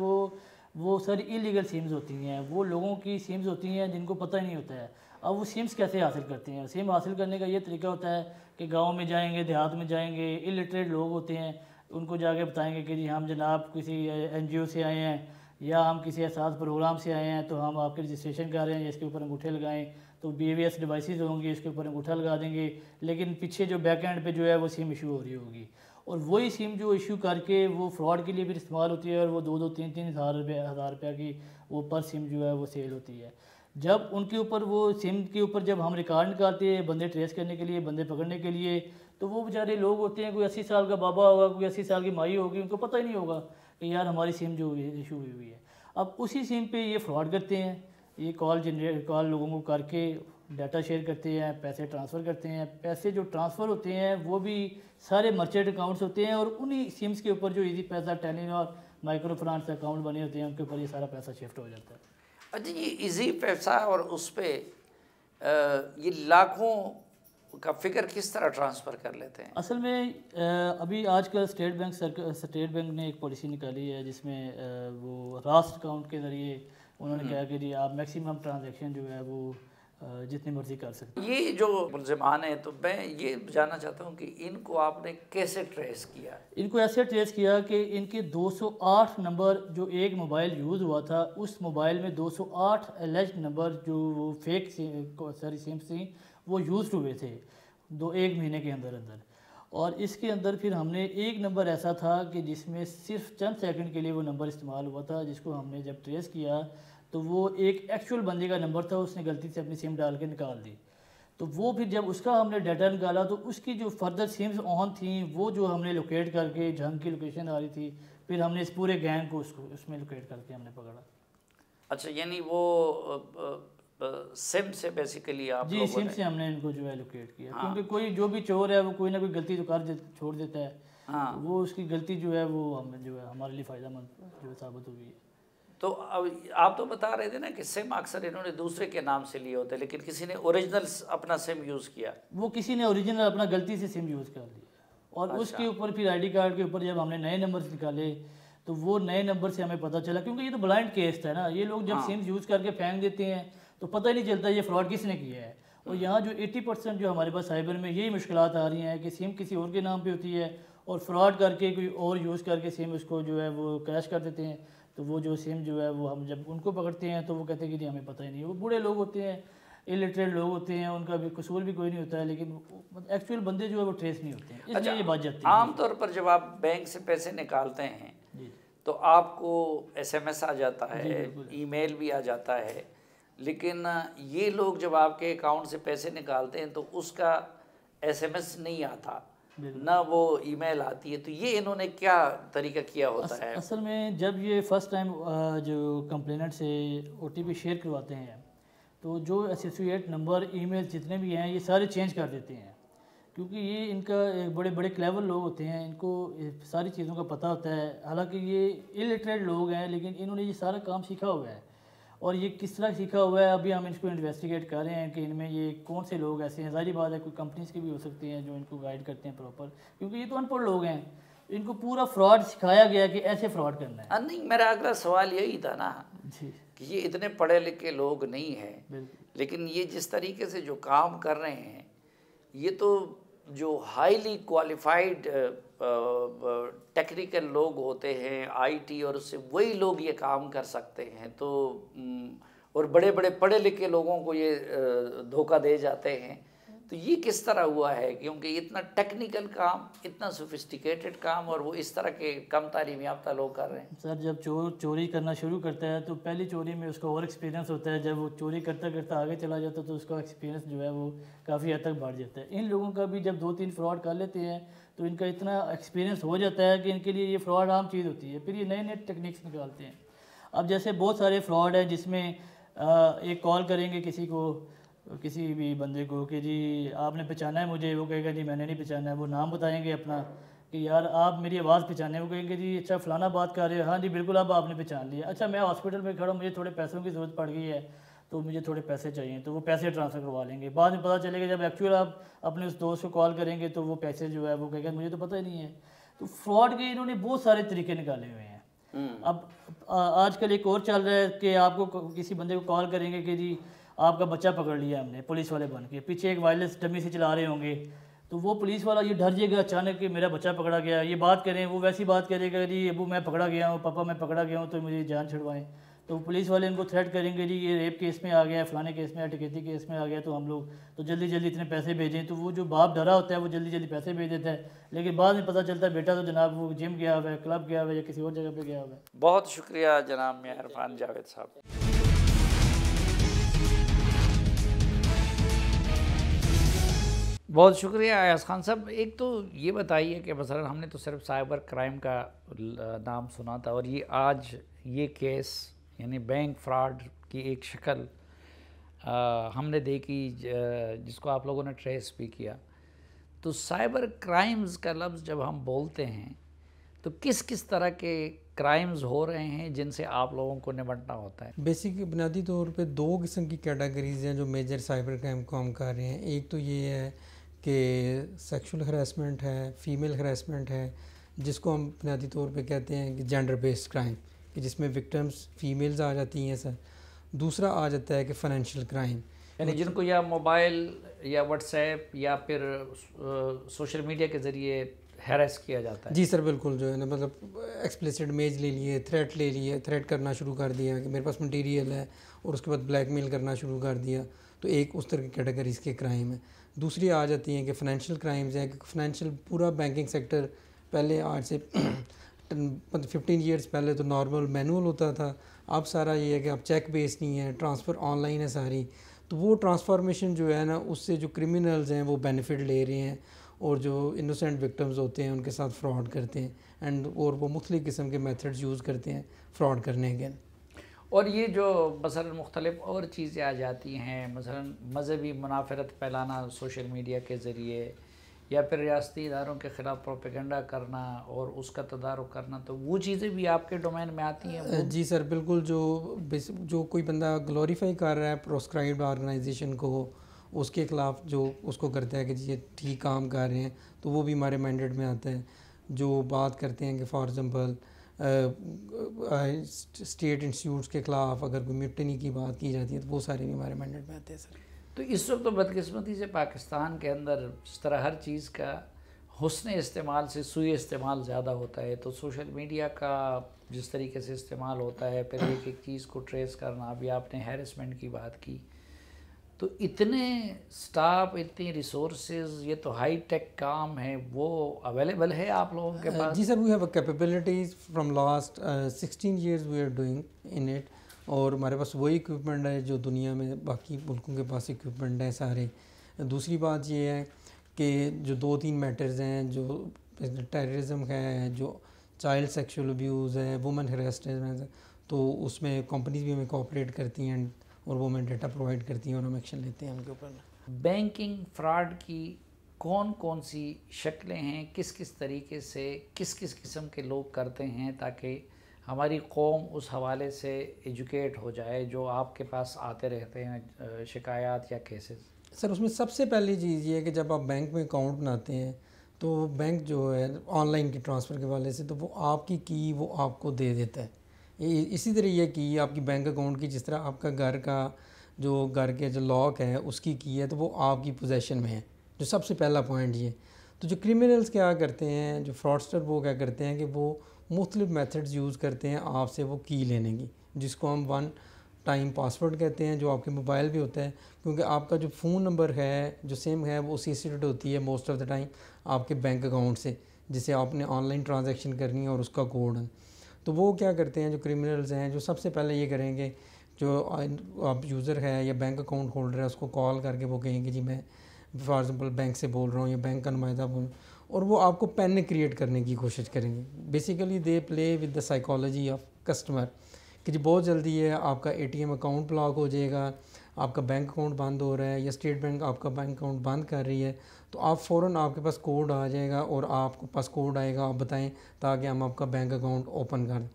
वो सारी इलीगल सिम्स होती हैं, वो लोगों की सिम्स होती हैं जिनको पता ही नहीं होता है। अब वो सिम्स कैसे हासिल करते हैं? सिम हासिल करने का ये तरीका होता है कि गांव में जाएंगे, देहात में जाएंगे, इलिटरेट लोग होते हैं, उनको जाके बताएंगे कि जी हम जनाब किसी NGO से आए हैं या हम किसी एहसास प्रोग्राम से आए हैं, तो हम आपके रजिस्ट्रेशन कर रहे हैं, इसके ऊपर अंगूठे लगाएं, तो BVS डिवाइसेस होंगी इसके ऊपर अंगूठा लगा देंगे, लेकिन पीछे जो बैक एंड पे जो है वो सिम इशू हो रही होगी और वही सिम जो इशू करके वो फ्रॉड के लिए भी इस्तेमाल होती है और वो 2-2, 3-3 हज़ार रुपये की वो पर सिम जो है वो सेल होती है। जब उनके ऊपर वो सिम के ऊपर जब हम रिकॉर्ड निकालते हैं बंदे ट्रेस करने के लिए, बंदे पकड़ने के लिए, तो वो बेचारे लोग होते हैं, कोई 80 साल का बाबा होगा, कोई 80 साल की माई होगी, उनको पता ही नहीं होगा कि यार हमारी सिम जो इशू हुई है। अब उसी सिम पे ये फ्रॉड करते हैं, ये कॉल लोगों को करके डाटा शेयर करते हैं, पैसे ट्रांसफ़र करते हैं। पैसे जो ट्रांसफ़र होते हैं वो भी सारे मर्चेंट अकाउंट्स होते हैं और उन्हीं सिम्स के ऊपर जो इजी पैसा, टेलीनॉर, माइक्रो फाइनेंस अकाउंट बने होते हैं उनके ऊपर ये सारा पैसा शिफ्ट हो जाता है। अच्छा, ये इजी पैसा और उस पर ये लाखों का फिगर किस तरह ट्रांसफ़र कर लेते हैं? असल में अभी आजकल स्टेट बैंक ने एक पॉलिसी निकाली है जिसमें वो रास्ट अकाउंट के ज़रिए उन्होंने कहा कि जी आप मैक्सिमम ट्रांजैक्शन जो है वो जितनी मर्जी कर सकते हैं। ये जो मुलज़िमान हैं, तो मैं ये जानना चाहता हूँ कि इनको आपने कैसे ट्रेस किया? इनको ऐसे ट्रेस किया कि इनके 208 नंबर जो एक मोबाइल यूज़ हुआ था, उस मोबाइल में 208 एलिज्ड नंबर जो वो फेक सिम्स थी वो यूज़ हुए थे एक महीने के अंदर अंदर। और इसके अंदर फिर हमने एक नंबर ऐसा था कि जिसमें सिर्फ चंद सेकंड के लिए वो नंबर इस्तेमाल हुआ था, जिसको हमने जब ट्रेस किया तो वो एक एक्चुअल बंदे का नंबर था, उसने गलती से अपनी सिम डाल के निकाल दी। तो वो फिर जब उसका हमने डाटा निकाला तो उसकी जो फर्दर सिम्स ऑन थी वो जो हमने लोकेट करके जहाँ की लोकेशन आ रही थी, फिर हमने इस पूरे गैंग को उसमें लोकेट करके हमने पकड़ा। अच्छा, यानी वो सिम से बेसिकली आप जी सिम से हमने इनको जो है लोकेट किया। हाँ। क्योंकि कोई जो भी चोर है वो कोई ना कोई गलती तो छोड़ देता है। हाँ। वो उसकी गलती जो है वो हमें जो है हमारे लिए फ़ायदेमंद जो साबित हुई है। तो अब आप तो बता रहे थे ना कि सिम अक्सर इन्होंने दूसरे के नाम से लिए होते, लेकिन किसी ने ओरिजिनल अपना सिम यूज़ किया। वो किसी ने ओरिजिनल अपना गलती से सिम यूज़ कर लिया और अच्छा। उसके ऊपर फिर आईडी कार्ड के ऊपर जब हमने नए नंबर निकाले तो वो नए नंबर से हमें पता चला, क्योंकि ये तो ब्लाइंड केस था ना, ये लोग जब सिम यूज़ करके फेंक देते हैं तो पता ही नहीं चलता ये फ्रॉड किसने किया है। और यहाँ जो 80% जो हमारे पास साइबर में यही मुश्किलात आ रही हैं कि सिम किसी और के नाम पे होती है और फ्रॉड करके कोई और यूज़ करके सिम उसको जो है वो क्रैश कर देते हैं। तो वो जो सिम जो है वो हम जब उनको पकड़ते हैं तो वो कहते हैं कि नहीं हमें पता ही नहीं। वो बूढ़े लोग होते हैं, इलिटरेट लोग होते हैं, उनका भी कसूर भी कोई नहीं होता है, लेकिन एक्चुअल बंदे जो है वो ट्रेस नहीं होते हैं, इसलिए अच्छा, ये बात जाती है। आमतौर पर जब आप बैंक से पैसे निकालते हैं तो आपको SMS आ जाता है, ईमेल भी आ जाता है, लेकिन ये लोग जब आपके अकाउंट से पैसे निकालते हैं तो उसका SMS नहीं आता, ना वो ईमेल आती है। तो ये इन्होंने क्या तरीका किया होता है? असल में जब ये फर्स्ट टाइम जो कंप्लेनेंट से OTP शेयर करवाते हैं तो जो एसोसिएट नंबर, ईमेल जितने भी हैं ये सारे चेंज कर देते हैं, क्योंकि ये इनका बड़े बड़े क्लेवर लोग होते हैं, इनको सारी चीज़ों का पता होता है। हालांकि ये इलिटरेट लोग हैं लेकिन इन्होंने ये सारा काम सीखा हुआ है और ये किस तरह सीखा हुआ है अभी हम इसको इन्वेस्टिगेट कर रहे हैं कि इनमें ये कौन से लोग ऐसे हैं। ज़ाहिर बात है कोई कंपनीज़ के भी हो सकते हैं जो इनको गाइड करते हैं प्रॉपर, क्योंकि ये तो अनपढ़ लोग हैं, इनको पूरा फ्रॉड सिखाया गया कि ऐसे फ्रॉड करना है। नहीं, मेरा अगला सवाल यही था ना जी कि ये इतने पढ़े लिखे लोग नहीं हैं, लेकिन ये जिस तरीके से जो काम कर रहे हैं ये तो जो हाईली क्वालिफाइड टेक्निकल लोग होते हैं IT, और उससे वही लोग ये काम कर सकते हैं। तो और बड़े बड़े पढ़े लिखे लोगों को ये धोखा दे जाते हैं। तो ये किस तरह हुआ है, क्योंकि इतना टेक्निकल काम, इतना सोफिस्टिकेटेड काम, और वो इस तरह के कम तालीम याफ्ता लोग कर रहे हैं? सर जब चोरी करना शुरू करता है तो पहली चोरी में उसका और एक्सपीरियंस होता है, जब वो चोरी करता करता आगे चला जाता है तो उसका एक्सपीरियंस जो है वो काफ़ी हद तक बढ़ जाता है। इन लोगों का भी जब 2-3 फ्रॉड कर लेते हैं तो इनका इतना एक्सपीरियंस हो जाता है कि इनके लिए ये फ्रॉड आम चीज़ होती है, फिर ये नए नए टेक्निक्स निकालते हैं। अब जैसे बहुत सारे फ्रॉड हैं जिसमें एक कॉल करेंगे किसी भी बंदे को कि जी आपने पहचाना है मुझे, वो कहेगा जी मैंने नहीं पहचाना है। वो नाम बताएंगे अपना कि यार आप मेरी आवाज़ पहचाने, वो कहेंगे जी अच्छा फ़लाना बात कर रहे हो, हाँ जी बिल्कुल अब आपने पहचान लिया। अच्छा मैं हॉस्पिटल में खड़ा हूँ, मुझे थोड़े पैसों की ज़रूरत पड़ गई है तो मुझे थोड़े पैसे चाहिए, तो वो पैसे ट्रांसफ़र करवा लेंगे। बाद में पता चलेगा जब एक्चुअल आप अपने उस दोस्त को कॉल करेंगे तो वो पैसे जो है वो कहेगा मुझे तो पता ही नहीं है। तो फ्रॉड के इन्होंने बहुत सारे तरीके निकाले हुए हैं। अब आजकल एक और चल रहा है कि आपको किसी बंदे को कॉल करेंगे कि जी आपका बच्चा पकड़ लिया हमने, पुलिस वाले बन के पीछे एक वायरलेस डमी से चला रहे होंगे, तो वो पुलिस वाला ये डर जाएगा अचानक कि मेरा बच्चा पकड़ा गया। ये बात करें वो वैसी बात करेगा जी अबू मैं पकड़ा गया हूँ, पापा मैं पकड़ा गया हूँ तो मुझे जान छुड़वाएं। तो पुलिस वाले इनको थ्रेट करेंगे जी ये रेप केस में आ गया, फलाने केस में, डकैती केस में आ गया, तो हम लोग तो जल्दी जल्दी इतने पैसे भेजें। तो वो जो बाप डरा होता है वो जल्दी जल्दी पैसे भेज देता है, लेकिन बाद में पता चलता है बेटा तो जनाब वो जिम गया हुआ है, क्लब गया हुआ है या किसी और जगह पर गया हुआ है। बहुत शुक्रिया जनाब मियां इरफान जावेद साहब। बहुत शुक्रिया अयाज खान साहब। एक तो ये बताइए कि मसलन हमने तो सिर्फ साइबर क्राइम का नाम सुना था, और ये आज ये केस यानी बैंक फ्रॉड की एक शक्ल हमने देखी, जिसको आप लोगों ने ट्रेस भी किया। तो साइबर क्राइम्स का लफ्ज़ जब हम बोलते हैं तो किस किस तरह के क्राइम्स हो रहे हैं जिनसे आप लोगों को निपटना होता है? बेसिक बुनियादी तौर पे दो किस्म की कैटेगरीज हैं जो मेजर साइबर क्राइम को हम कर रहे हैं। एक तो ये है कि सेक्सुअल हरासमेंट है, फीमेल हरासमेंट है, जिसको हम बुनियादी तौर पे कहते हैं कि जेंडर बेस्ड क्राइम, कि जिसमें विक्टिम्स फीमेल्स आ जाती हैं सर। दूसरा आ जाता है कि फाइनेंशियल क्राइम, यानी जिनको या मोबाइल या व्हाट्सएप या फिर सोशल मीडिया के ज़रिए हैरेस किया जाता है। जी सर बिल्कुल, जो है ना मतलब एक्सप्लिसिट इमेज ले लिए, थ्रेट ले लिए, थ्रेट करना शुरू कर दिया कि मेरे पास मटेरियल है, और उसके बाद ब्लैकमेल करना शुरू कर दिया। तो एक उस तरह की कैटेगरीज के क्राइम है। दूसरी आ जाती हैं कि फ़ाइनेंशियल क्राइम्स हैं, कि फ़ाइनेंशियल पूरा बैंकिंग सेक्टर पहले आज से 15 ईयर्स पहले तो नॉर्मल मैनुअल होता था। अब सारा ये है कि अब चेक बेस्ड नहीं है, ट्रांसफ़र ऑनलाइन है सारी। तो वो ट्रांसफॉर्मेशन जो है ना, उससे जो क्रिमिनल्स हैं वो बेनिफिट ले रहे हैं, और जो इनोसेंट विक्टिम्स होते हैं उनके साथ फ्रॉड करते हैं, एंड और वो मुख्तलिफ़ किस्म के मेथड्स यूज़ करते हैं फ्रॉड करने के। और ये जो मसलन मुख्तलिफ और चीज़ें आ जाती हैं, मसलन मजहबी मुनाफरत फैलाना सोशल मीडिया के ज़रिए, या फिर रियासती इदारों के ख़िलाफ़ प्रोपेगेंडा करना और उसका तदारुक करना, तो वो चीज़ें भी आपके डोमेन में आती हैं? जी सर बिल्कुल। जो कोई बंदा ग्लोरीफाई कर रहा है प्रोस्क्राइब्ड ऑर्गेनाइजेशन को, उसके ख़िलाफ़ जो उसको करता है कि जी ये ठीक काम कर रहे हैं, तो वो भी हमारे मैंडेट में आता है। जो बात करते हैं कि फॉर एग्ज़ाम्पल स्टेट इंस्टीट्यूट्स के ख़िलाफ़ अगर कोई म्यूटनी की बात की जाती है, तो वो सारे भी हमारे मैंडेट में आते हैं सर। तो इस वक्त तो बदकिस्मती से पाकिस्तान के अंदर जिस तरह हर चीज़ का हुस्न इस्तेमाल से सुई इस्तेमाल ज़्यादा होता है, तो सोशल मीडिया का जिस तरीके से इस्तेमाल होता है, फिर एक एक चीज़ को ट्रेस करना, अभी आपने हैरेसमेंट की बात की, तो इतने स्टाफ, इतनी रिसोर्सेज, ये तो हाई टेक काम है, वो अवेलेबल है आप लोगों के पास? जी sir, we have capabilities from last 16 years we are doing in it, और हमारे पास वही इक्विपमेंट है जो दुनिया में बाकी मुल्कों के पास इक्विपमेंट है सारे। दूसरी बात ये है कि जो 2-3 मैटर्स हैं, जो टेररिज्म है, जो चाइल्ड सेक्सुअल अब्यूज़ है, वुमेन हरासमेंट, तो उसमें कंपनीज भी हमें कोऑपरेट करती हैं और वो हमें डेटा प्रोवाइड करती हैं और हम एक्शन लेते हैं उनके ऊपर। बैंकिंग फ्रॉड की कौन कौन सी शक्लें हैं, किस किस तरीके से किस किस किस्म के लोग करते हैं, ताकि हमारी कौम उस हवाले से एजुकेट हो जाए, जो आपके पास आते रहते हैं शिकायत या केसेस? सर उसमें सबसे पहली चीज़ ये है कि जब आप बैंक में अकाउंट बनाते हैं, तो बैंक जो है ऑनलाइन की ट्रांसफ़र के वाले से, तो वो आपकी की वो आपको दे देता है। इसी तरह ये की आपकी बैंक अकाउंट की, जिस तरह आपका घर के जो लॉक है उसकी की है, तो वो आपकी पोजेसन में है, जो सबसे पहला पॉइंट ये। तो जो क्रिमिनल्स क्या करते हैं, जो फ्रॉडस्टर, वो क्या करते हैं कि वो मुख्तलिफ मेथड्स यूज़ करते हैं आपसे वो की लेने की, जिसको हम 1 टाइम पासवर्ड कहते हैं, जो आपके मोबाइल भी होता है, क्योंकि आपका जो फ़ोन नंबर है जो सिम है वो एसोसिएटेड होती है मोस्ट ऑफ़ द टाइम आपके बैंक अकाउंट से, जिसे आपने ऑनलाइन ट्रांजैक्शन करनी है, और उसका कोड है। तो वो क्या करते हैं जो क्रिमिनल्स हैं, जो सबसे पहले ये करेंगे, जो आप यूज़र है या बैंक अकाउंट होल्डर है, उसको कॉल करके वो कहेंगे जी मैं फॉर एग्ज़ाम्पल बैंक से बोल रहा हूँ या बैंक का नुमाइंदा बोल, और वो आपको पैनिक क्रिएट करने की कोशिश करेंगे। Basically they play with the psychology of customer कि जी बहुत जल्दी है आपका ATM अकाउंट ब्लॉक हो जाएगा, आपका बैंक अकाउंट बंद हो रहा है, या स्टेट बैंक आपका बैंक अकाउंट बंद कर रही है, तो आप फ़ौरन आपके पास कोड आ जाएगा, और आपके पास कोड आएगा, आप बताएं ताकि हम आपका बैंक अकाउंट ओपन कर दें।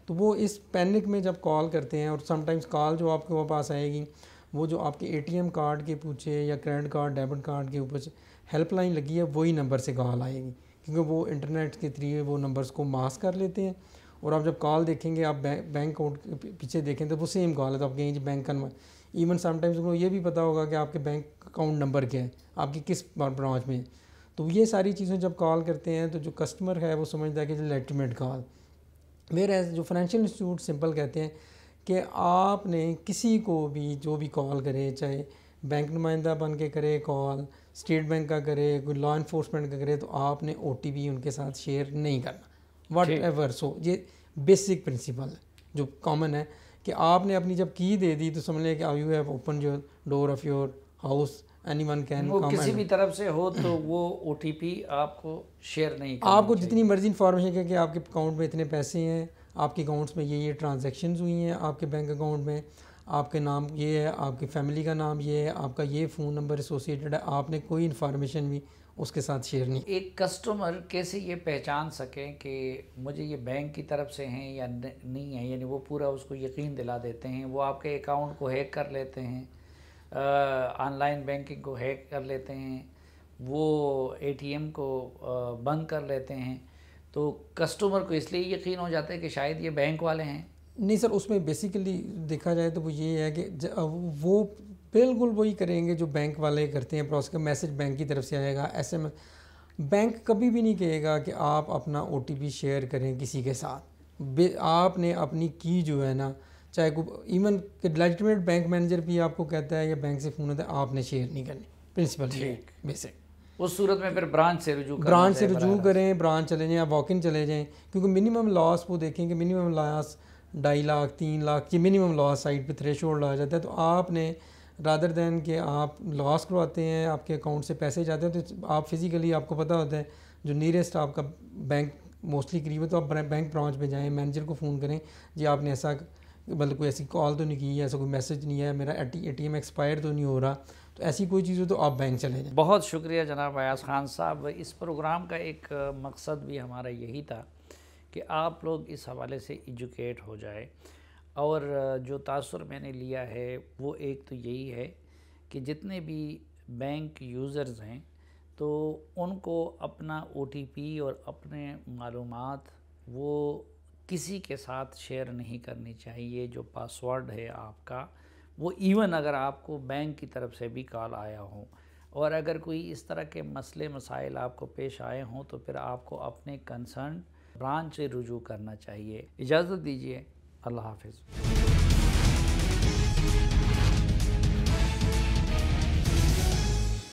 तो वो इस पैनिक में जब कॉल करते हैं, और समटाइम्स कॉल जो आपके पास आएगी वो जो आपके ATM कार्ड के पूछे या क्रेडिट कार्ड डेबिट कार्ड के ऊपर हेल्पलाइन लगी है वही नंबर से कॉल आएगी, क्योंकि वो इंटरनेट के थ्रू वो नंबर्स को मास्क कर लेते हैं, और आप जब कॉल देखेंगे, आप बैंक अकाउंट के पीछे देखें तो वो सेम कॉल है, तो आप कहेंगे जी बैंक का। इवन समटाइम्स उनको ये भी पता होगा कि आपके बैंक अकाउंट नंबर क्या है, आपकी किस ब्रांच में। तो ये सारी चीज़ें जब कॉल करते हैं, तो जो कस्टमर है वो समझता है कि लेजिटिमेट कॉल। मेरे जो फाइनेंशियल इंस्टीट्यूट सिंपल कहते हैं कि आपने किसी को भी जो भी कॉल करे, चाहे बैंक नुमाइंदा बन के करे कॉल, स्टेट बैंक का करे, कोई लॉ इन्फोर्समेंट का करे, तो आपने OTP उनके साथ शेयर नहीं करना, वट एवर सो। ये बेसिक प्रिंसिपल है जो कॉमन है, कि आपने अपनी जब की दे दी तो समझ लें कि you have open your door of your house, anyone can come, किसी भी तरफ से हो तो वो OTP आपको शेयर नहीं करना आपको जितनी मर्जी इन्फॉर्मेशन है कि आपके अकाउंट में इतने पैसे हैं, आपके अकाउंट्स में ये ट्रांजैक्शंस हुई हैं आपके बैंक अकाउंट में, आपके नाम ये है, आपकी फैमिली का नाम ये है, आपका ये फ़ोन नंबर एसोसिएटेड है, आपने कोई इन्फॉर्मेशन भी उसके साथ शेयर नहीं। एक कस्टमर कैसे ये पहचान सकें कि मुझे ये बैंक की तरफ से हैं या नहीं है, यानी वो पूरा उसको यकीन दिला देते हैं। वो आपके अकाउंट को हैक कर लेते हैं, ऑनलाइन बैंकिंग को हैक कर लेते हैं, वो एटीएम को बंद कर लेते हैं, तो कस्टमर को इसलिए यकीन हो जाता है कि शायद ये बैंक वाले हैं। नहीं सर, उसमें बेसिकली देखा जाए तो वो ये है कि वो बिल्कुल वही करेंगे जो बैंक वाले करते हैं। प्रोसेस का मैसेज बैंक की तरफ से आएगा, SMS। बैंक कभी भी नहीं कहेगा कि आप अपना OTP शेयर करें किसी के साथ। आपने अपनी की जो है ना, चाहे को इवन कि लेजिटिमेट बैंक मैनेजर भी आपको कहता है या बैंक से फ़ोन आता है, आपने शेयर नहीं करनी। प्रिंसिपल ठीक, बेसिक उस सूरत में फिर ब्रांच से रुजू करें, ब्रांच चले जाएँ, वॉक इन चले जाएँ, क्योंकि मिनिमम लॉस वो देखें कि मिनिमम लॉस 2.5 लाख 3 लाख ये मिनिमम लॉस साइड पे थ्रेशोल्ड आ जाता है। तो आपने रादर दैन कि आप लॉस करवाते हैं, आपके अकाउंट से पैसे जाते हैं, तो आप फिज़िकली आपको पता होता है जो नियरेस्ट आपका बैंक मोस्टली करीब है, तो आप बैंक ब्रांच में जाएँ, मैनेजर को फ़ोन करें, जी आपने ऐसा मतलब कोई ऐसी कॉल तो नहीं की है, ऐसा कोई मैसेज नहीं है, मेरा ATM एक्सपायर तो नहीं हो रहा, तो ऐसी कोई चीज़ हो तो आप बैंक चले जाएँ। बहुत शुक्रिया जनाब अयाज खान साहब। इस प्रोग्राम का एक मकसद भी हमारा यही था कि आप लोग इस हवाले से एजुकेट हो जाए, और जो तासुर मैंने लिया है वो एक तो यही है कि जितने भी बैंक यूज़र्स हैं तो उनको अपना OTP और अपने मालूमात वो किसी के साथ शेयर नहीं करनी चाहिए। जो पासवर्ड है आपका वो इवन अगर आपको बैंक की तरफ से भी कॉल आया हो, और अगर कोई इस तरह के मसले मसाइल आपको पेश आए हों तो फिर आपको अपने कंसर्न ब्रांच से रुजू करना चाहिए। इजाज़त दीजिए, अल्लाह हाफ़िज़।